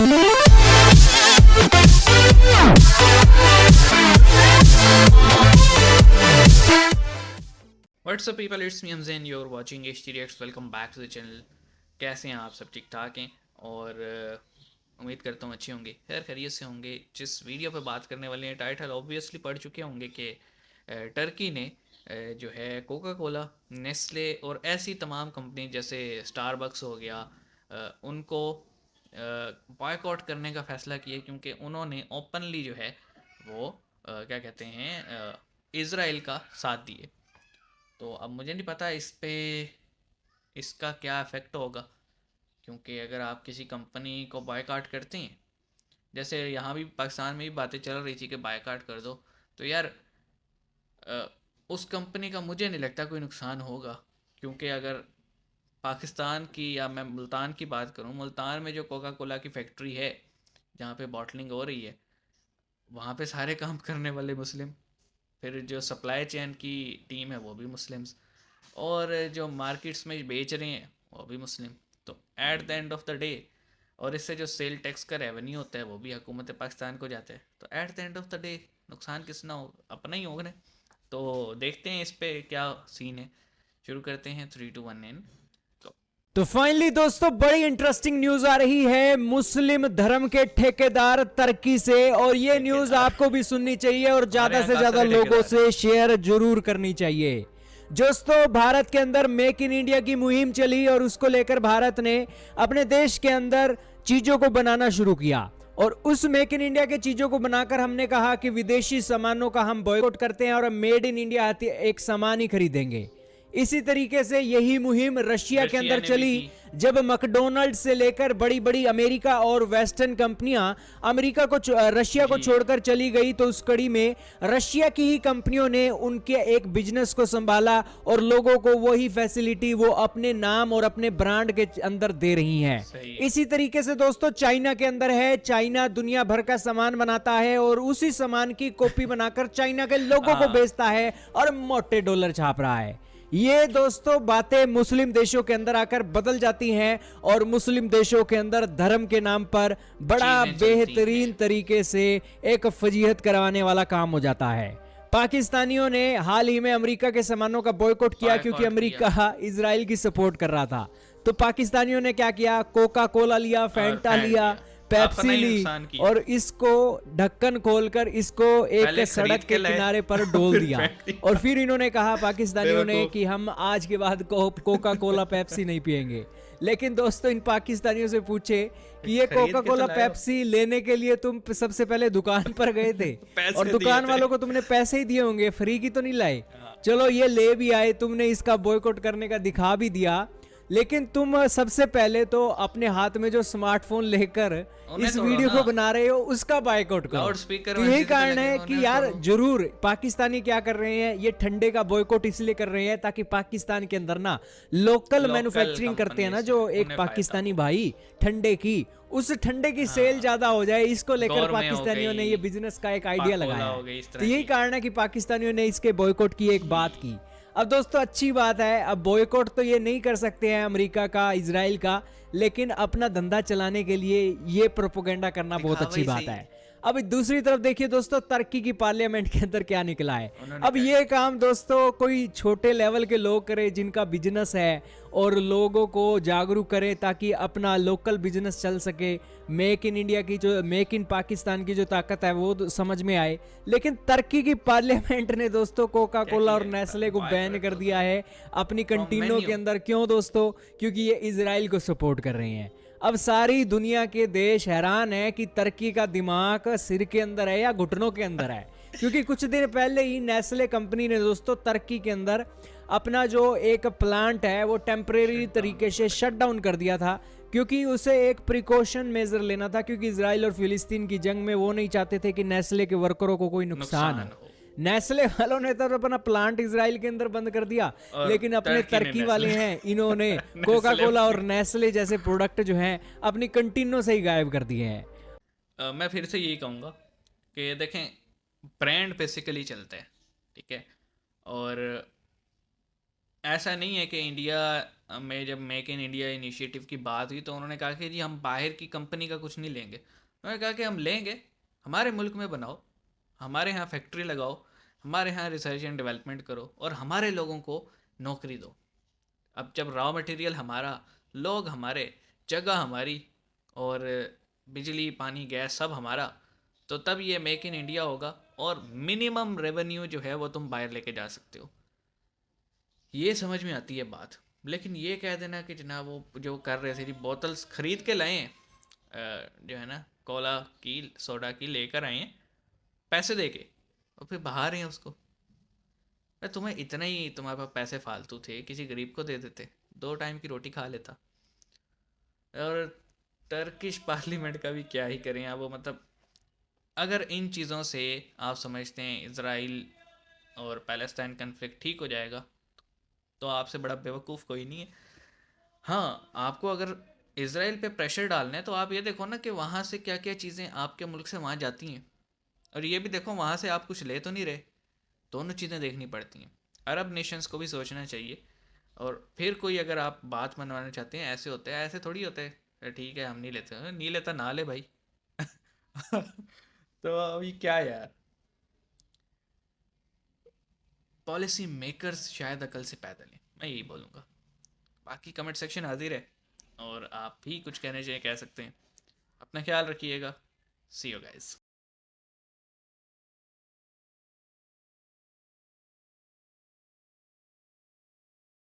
What's up people, it's me Hamzain, you are watching H T reacts. Welcome back to the channel. कैसे हैं आप सब? ठीक ठाक हैं और उम्मीद करता हूँ अच्छे होंगे, खैर खैरियत से होंगे। जिस वीडियो पे बात करने वाले हैं, टाइटल ऑब्वियसली पढ़ चुके होंगे कि टर्की ने जो है कोका कोला, नेस्ले और ऐसी तमाम कंपनी जैसे स्टारबक्स हो गया, उनको बॉयकॉट करने का फ़ैसला किया क्योंकि उन्होंने ओपनली जो है वो क्या कहते हैं, इज़राइल का साथ दिए। तो अब मुझे नहीं पता इस पे इसका क्या इफ़ेक्ट होगा, क्योंकि अगर आप किसी कंपनी को बायकॉट करते हैं, जैसे यहाँ भी पाकिस्तान में भी बातें चल रही थी कि बायकॉट कर दो, तो यार उस कंपनी का मुझे नहीं लगता कोई नुकसान होगा। क्योंकि अगर पाकिस्तान की या मैं मुल्तान की बात करूँ, मुल्तान में जो कोका कोला की फैक्ट्री है जहाँ पे बॉटलिंग हो रही है, वहाँ पे सारे काम करने वाले मुस्लिम, फिर जो सप्लाई चेन की टीम है वो भी मुस्लिम्स, और जो मार्केट्स में बेच रहे हैं वो भी मुस्लिम। तो at the end of the day, और इससे जो सेल टैक्स का रेवेन्यू होता है वो भी हुकूमत पाकिस्तान को जाता है। तो at the end of the day नुकसान किसना हो? अपना ही होगा ना। तो देखते हैं इस पे क्या सीन है। शुरू करते हैं 3 2 1 एंड तो फाइनली दोस्तों बड़ी इंटरेस्टिंग न्यूज आ रही है मुस्लिम धर्म के ठेकेदार तुर्की से, और ये न्यूज आपको भी सुननी चाहिए और ज्यादा से ज्यादा लोगों से शेयर जरूर करनी चाहिए। दोस्तों, भारत के अंदर मेक इन इंडिया की मुहिम चली और उसको लेकर भारत ने अपने देश के अंदर चीजों को बनाना शुरू किया, और उस मेक इन इंडिया के चीजों को बनाकर हमने कहा कि विदेशी सामानों का हम बॉयकॉट करते हैं और मेड इन इंडिया एक सामान ही खरीदेंगे। इसी तरीके से यही मुहिम रशिया के अंदर चली, जब मैकडॉनल्ड से लेकर बड़ी बड़ी अमेरिका और वेस्टर्न कंपनियां रशिया को छोड़कर चली गई, तो उस कड़ी में रशिया की ही कंपनियों ने उनके एक बिजनेस को संभाला और लोगों को वही फैसिलिटी वो अपने नाम और अपने ब्रांड के अंदर दे रही हैं। इसी तरीके से दोस्तों चाइना के अंदर है, चाइना दुनिया भर का सामान बनाता है और उसी सामान की कॉपी बनाकर चाइना के लोगों को बेचता है और मोटे डॉलर छाप रहा है। ये दोस्तों बातें मुस्लिम देशों के अंदर आकर बदल जाती हैं और मुस्लिम देशों के अंदर धर्म के नाम पर बड़ा बेहतरीन तरीके से एक फजीहत करवाने वाला काम हो जाता है। पाकिस्तानियों ने हाल ही में अमेरिका के सामानों का बॉयकॉट किया क्योंकि अमेरिका इजराइल की सपोर्ट कर रहा था। तो पाकिस्तानियों ने क्या किया, कोका कोला लिया, फैंटा लिया, पेप्सी ली और इसको ढक्कन खोलकर इसको एक सड़क के किनारे पर डोल दिया। और फिर इन्होंने कहा पाकिस्तानियों ने कि हम आज के बाद कोका कोला पेप्सी नहीं पिएंगे। लेकिन दोस्तों, इन पाकिस्तानियों से पूछे कि ये कोका कोला पेप्सी लेने के लिए तुम सबसे पहले दुकान पर गए थे और दुकान वालों को तुमने पैसे ही दिए होंगे, फ्री की तो नहीं लाए। चलो ये ले भी आए, तुमने इसका बॉयकॉट करने का दिखा भी दिया, लेकिन तुम सबसे पहले तो अपने हाथ में जो स्मार्टफोन लेकर इस वीडियो को बना रहे हो उसका बायकॉट करो। तो यही कारण है कि यार जरूर पाकिस्तानी क्या कर रहे हैं, ये ठंडे का बॉयकॉट इसलिए कर रहे हैं ताकि पाकिस्तान के अंदर ना लोकल मैन्युफैक्चरिंग करते हैं ना जो एक पाकिस्तानी भाई ठंडे की, उस ठंडे की सेल ज्यादा हो जाए, इसको लेकर पाकिस्तानियों ने ये बिजनेस का एक आइडिया लगाया। तो यही कारण है कि पाकिस्तानियों ने इसके बॉयकॉट की एक बात की। अब दोस्तों अच्छी बात है, अब बॉयकॉट तो ये नहीं कर सकते हैं अमेरिका का, इजराइल का, लेकिन अपना धंधा चलाने के लिए ये प्रोपोगेंडा करना बहुत अच्छी बात है। अब दूसरी तरफ देखिए दोस्तों, तुर्की की पार्लियामेंट के अंदर क्या निकला है। अब ये काम दोस्तों कोई छोटे लेवल के लोग करे जिनका बिजनेस है और लोगों को जागरूक करे ताकि अपना लोकल बिजनेस चल सके, मेक इन इंडिया की जो मेक इन पाकिस्तान की जो ताकत है वो समझ में आए। लेकिन तुर्की की पार्लियामेंट ने दोस्तों कोका कोला और नेस्ले को बैन कर दिया है अपनी कंटीनों के अंदर। क्यों दोस्तों? क्योंकि ये इजराइल को सपोर्ट कर रहे हैं। अब सारी दुनिया के देश हैरान है कि तुर्की का दिमाग सिर के अंदर है या घुटनों के अंदर है, क्योंकि कुछ दिन पहले ही नेस्ले कंपनी ने दोस्तों तुर्की के अंदर अपना जो एक प्लांट है वो टेम्परेरी तरीके से शट डाउन कर दिया था, क्योंकि उसे एक प्रिकॉशन मेजर लेना था, क्योंकि इजराइल और फिलिस्तीन की जंग में वो नहीं चाहते थे कि नेस्ले के वर्करों को कोई नुकसान हो। नेस्ले वालों ने तो अपना प्लांट इजराइल के अंदर बंद कर दिया, लेकिन अपने तुर्की वाले हैं इन्होंने कोका कोला और नेस्ले जैसे प्रोडक्ट जो हैं अपनी कंटीनों से ही गायब कर दिए हैं। मैं फिर से यही कहूँगा कि देखें, ब्रांड बेसिकली चलता है, ठीक है, और ऐसा नहीं है कि इंडिया में जब मेक इन इंडिया इनिशिएटिव की बात हुई तो उन्होंने कहा कि जी हम बाहर की कंपनी का कुछ नहीं लेंगे। उन्होंने कहा कि हम लेंगे, हमारे मुल्क में बनाओ, हमारे यहाँ फैक्ट्री लगाओ, हमारे यहाँ रिसर्च एंड डेवलपमेंट करो और हमारे लोगों को नौकरी दो। अब जब रॉ मटेरियल हमारा, लोग हमारे, जगह हमारी और बिजली पानी गैस सब हमारा, तो तब ये मेक इन इंडिया होगा और मिनिमम रेवेन्यू जो है वो तुम बाहर लेके जा सकते हो। ये समझ में आती है बात। लेकिन ये कह देना कि जनाब वो जो कर रहे थे जी, बोतल्स खरीद के लाए हैं, जो है ना कोला की सोडा की लेकर आए हैं पैसे दे के, और फिर बाहर रहे हैं उसको। मैं तुम्हें इतना ही, तुम्हारे पास पैसे फालतू थे, किसी गरीब को दे देते, 2 टाइम की रोटी खा लेता। और टर्किश पार्लियामेंट का भी क्या ही करें अब वो, मतलब अगर इन चीज़ों से आप समझते हैं इसराइल और पैलेस्टाइन कन्फ्लिक्ट ठीक हो जाएगा तो आपसे बड़ा बेवकूफ़ कोई नहीं है। हाँ, आपको अगर इसराइल पे प्रेशर डालना है तो आप ये देखो ना कि वहाँ से क्या क्या चीज़ें आपके मुल्क से वहाँ जाती हैं, और ये भी देखो वहाँ से आप कुछ ले तो नहीं रहे। दोनों चीज़ें देखनी पड़ती हैं। अरब नेशंस को भी सोचना चाहिए। और फिर कोई अगर आप बात मनवाना चाहते हैं, ऐसे होते हैं, ऐसे थोड़ी होते हैं ठीक है हम नहीं लेते, नहीं लेता ना ले भाई। तो अभी क्या यार, पॉलिसी मेकर्स शायद अकल से पैदल हैं, मैं यही बोलूँगा। बाकी कमेंट सेक्शन हाजिर है और आप भी कुछ कहने चाहिए कह सकते हैं। अपना ख्याल रखिएगा। सी यू गाइस।